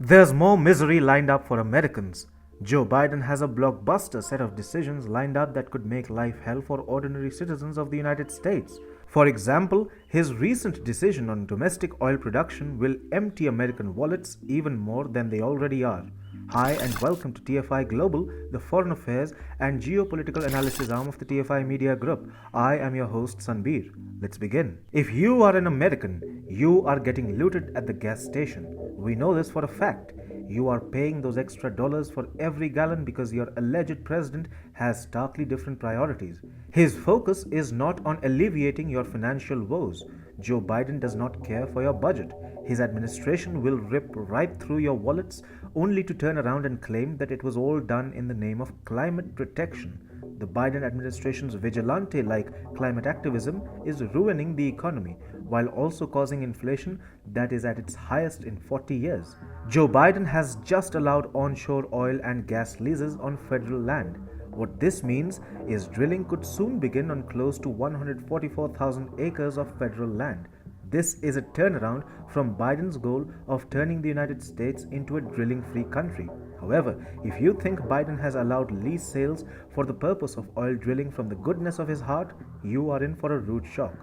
There's more misery lined up for Americans. Joe Biden has a blockbuster set of decisions lined up that could make life hell for ordinary citizens of the United States. For example, his recent decision on domestic oil production will empty American wallets even more than they already are. Hi and welcome to TFI Global, the foreign affairs and geopolitical analysis arm of the TFI Media Group. I am your host Sanbir. Let's begin. If you are an American, you are getting looted at the gas station. We know this for a fact. You are paying those extra dollars for every gallon because your alleged president has starkly different priorities. His focus is not on alleviating your financial woes. Joe Biden does not care for your budget. His administration will rip right through your wallets only to turn around and claim that it was all done in the name of climate protection. The Biden administration's vigilante like climate activism is ruining the economy while also causing inflation that is at its highest in 40 years. Joe Biden has just allowed onshore oil and gas leases on federal land. What this means is drilling could soon begin on close to 144,000 acres of federal land. This is a turnaround from Biden's goal of turning the United States into a drilling-free country. However, if you think Biden has allowed lease sales for the purpose of oil drilling from the goodness of his heart, you are in for a rude shock.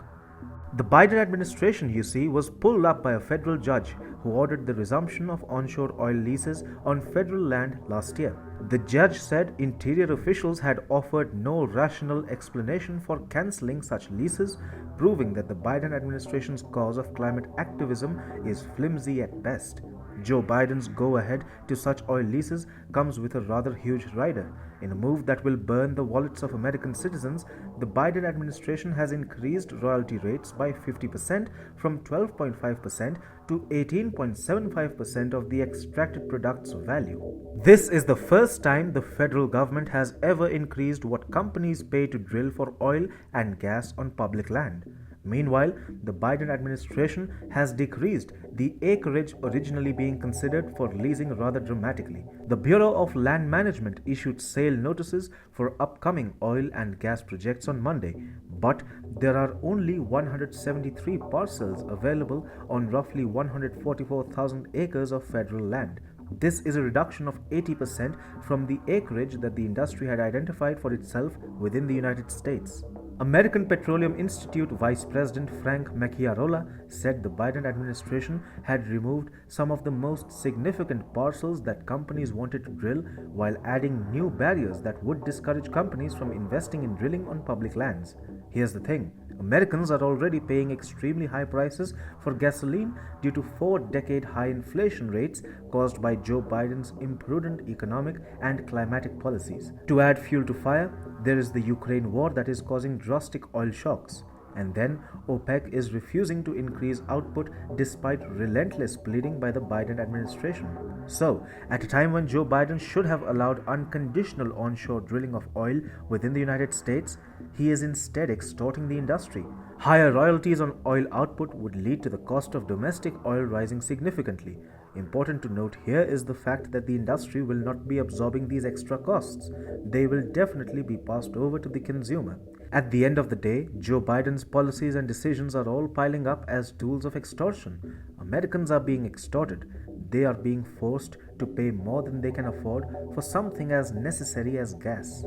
The Biden administration, you see, was pulled up by a federal judge who ordered the resumption of onshore oil leases on federal land last year. The judge said interior officials had offered no rational explanation for canceling such leases, proving that the Biden administration's cause of climate activism is flimsy at best. Joe Biden's go-ahead to such oil leases comes with a rather huge rider. In a move that will burn the wallets of American citizens, the Biden administration has increased royalty rates by 50% from 12.5% to 18.75% of the extracted product's value. This is the first time the federal government has ever increased what companies pay to drill for oil and gas on public land. Meanwhile, the Biden administration has decreased the acreage originally being considered for leasing rather dramatically. The Bureau of Land Management issued sale notices for upcoming oil and gas projects on Monday, but there are only 173 parcels available on roughly 144,000 acres of federal land. This is a reduction of 80% from the acreage that the industry had identified for itself within the United States. American Petroleum Institute Vice President Frank Macchiarola said the Biden administration had removed some of the most significant parcels that companies wanted to drill while adding new barriers that would discourage companies from investing in drilling on public lands. Here's the thing. Americans are already paying extremely high prices for gasoline due to 4-decade high inflation rates caused by Joe Biden's imprudent economic and climatic policies. To add fuel to fire, there is the Ukraine war that is causing drastic oil shocks. And then OPEC is refusing to increase output despite relentless pleading by the Biden administration. So, at a time when Joe Biden should have allowed unconditional onshore drilling of oil within the United States, he is instead extorting the industry. Higher royalties on oil output would lead to the cost of domestic oil rising significantly. Important to note here is the fact that the industry will not be absorbing these extra costs. They will definitely be passed over to the consumer. At the end of the day, Joe Biden's policies and decisions are all piling up as tools of extortion. Americans are being extorted. They are being forced to pay more than they can afford for something as necessary as gas.